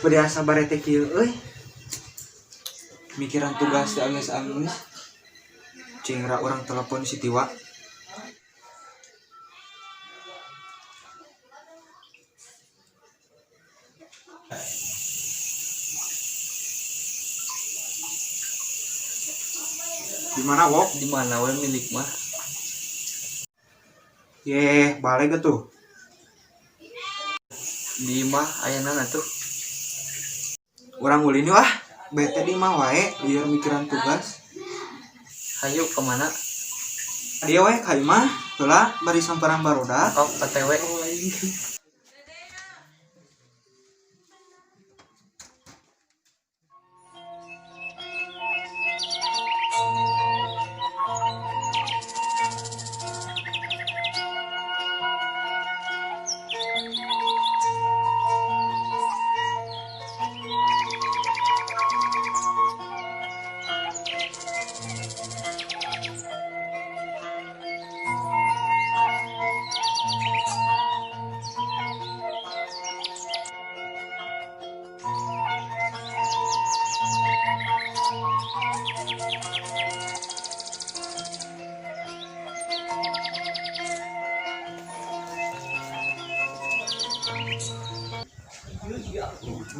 Berasa barete kieu euy. Mikiran tugas teh alus-alus. Cingra orang telepon si Tiwa. Di mana wok? Di mana we milik mah? Ye, balik tuh. Di mah ayana tuh. Orang ulin wah, bete di mah wae biar mikiran tugas. Hayu kemana? Dia wae ka imah, heula bari samperan barudak. Oh, PTW.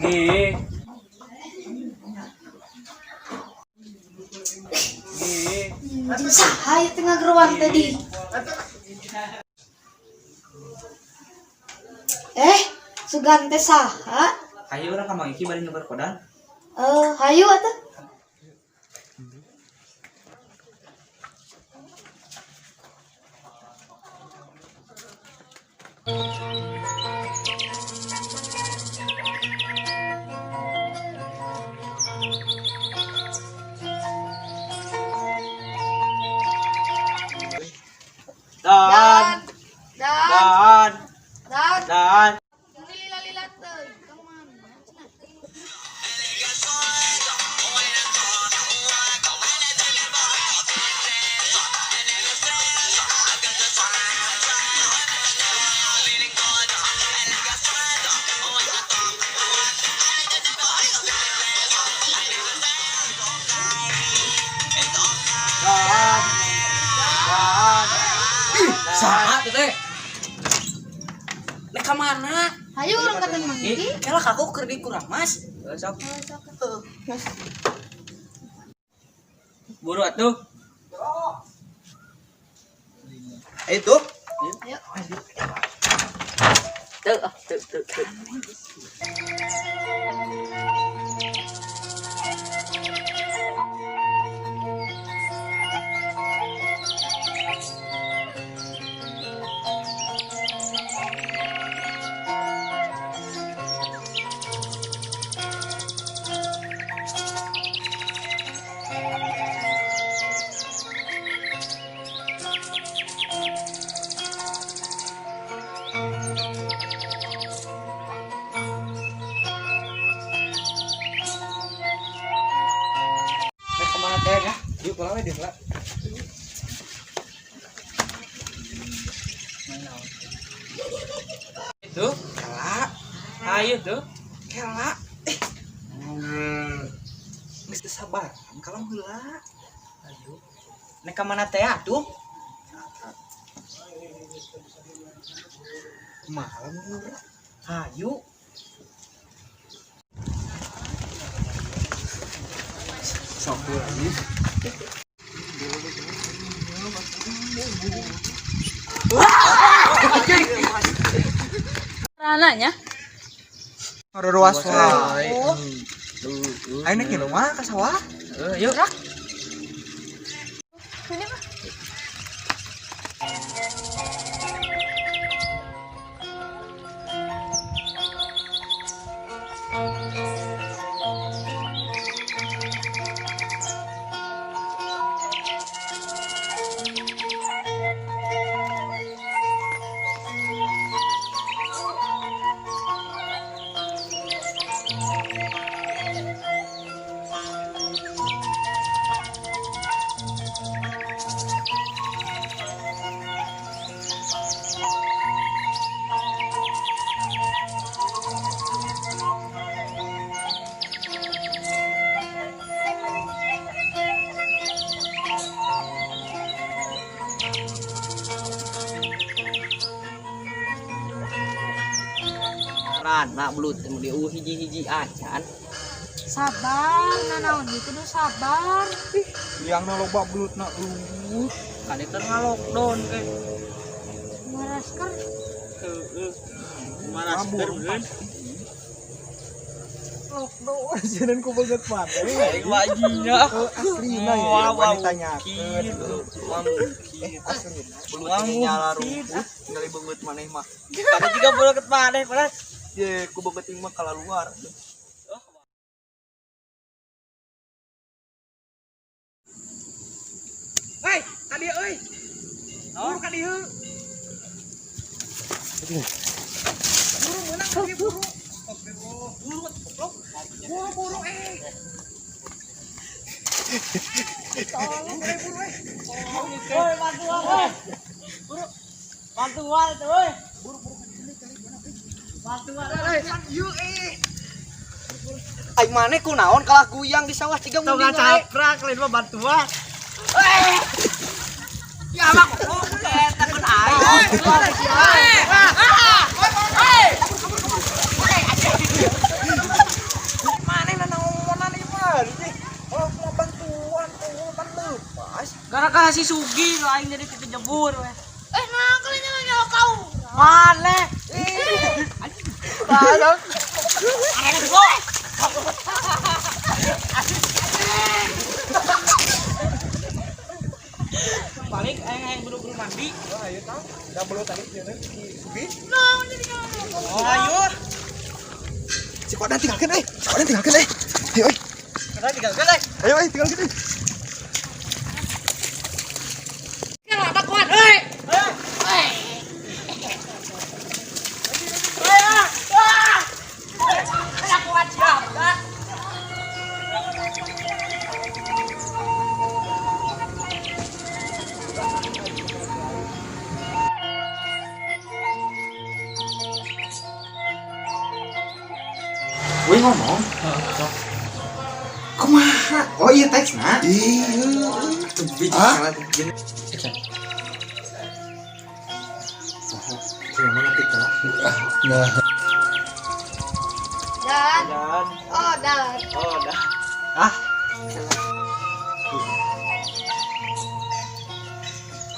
Gi. Saha ieu tengah geruang tadi. Sugan teh saha? Hayu urang ka Mang Iki bari nuker kodan. Hayu atuh. Dan. Lila-lila teh. Kemana? Saha teh? Nek ka mana? Hayu urang ka Mang Iki. Elak aku keur di kurang Mas. Sok. Buru atuh. Itu Ayo. Tuh. nek kemana teh ya? Yuk pulang we deula. Itu. Kela, Hayu tuh. kela. Geus teu sabar, kalem heula. Hayu. Nek ka mana teh atuh? Malam heula. Hayu. Sok lagi. Rananya? Ada ruas wae. Ayo nek kieu mah ka sawah. Yuk. Ini mah. Rana belut temu dia hiji-hiji acan. Sabar, nanaon ieu kudu sabar. Yang loba belutna Kade teu ngalokdown ke. Marasker. Heeh. Manaskeun beun. lockdown jangan ku banget mah Aing wajinya. aslina ya wanitanya aslina belum nyala rumput ngali beungeut maneh mah Kade juga beungeut maneh padahal. ye ku beungeut mah kala luar. Hei, kadi euy. Buru kadi heuh. Buru menang kadi buru. Buru goblok. Buru Tolong buru Woi, bantuan woi. Buru. Bantuan tuh woi. Buru Bantuan woi. Yuk Aing maneh kunaon kalah guyang di sawah 3 munding caprak lain mah bantuan. Ya mah kok eta kun aing. maneh na naomonan ieu mah oh mau bantuan tuh kan lepas Gara-gara si Sugi lo aing jadi kejebur we. Nah kalian nyala kau. Mana? balok Balik aing buru-buru mandi. wah ieu tah da belut tadi ieu Sugi Oh, ayo. si Kodan tinggalkeun ayo ayo Kita tinggalkan deh. ayo tinggalkeun Kira ada kuat, hei. Woi ngomong. Kumaha? Oh iya teksna. Iya. Tuh biji salah gini. Gimana kita? Nah. Dan, Dan, oh dan. oh dah. Ah.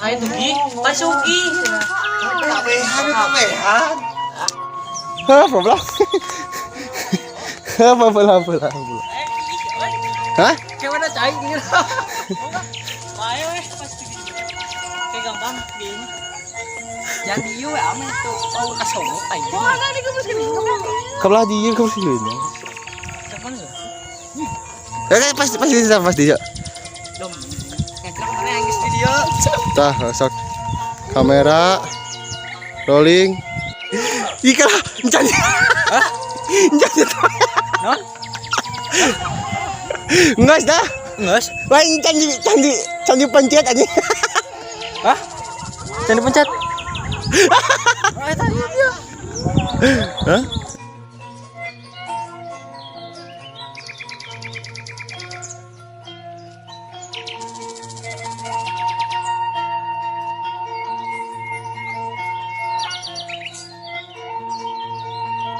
Ayo tuh Gi, Pak Sugi. Kabehan. Apa belum? Apa belum? Hah? Kayak mana cai gini. Ayo weh, pasti gini. Kayak gampang gini. Jadi yuk ame tuh, mau kasongok aja. Mana digubus gini? Kabelah dia kamu sih ini. Siapa enggak? Ya pasti dia. Dom. Ngekrak mana yang di studio? Tah, sok kamera rolling. Ika encan. Hah? Encan. Non? Ngas dah. Nges. Wah, candi pencet aja. Hah? Jangan dipencet. Hah?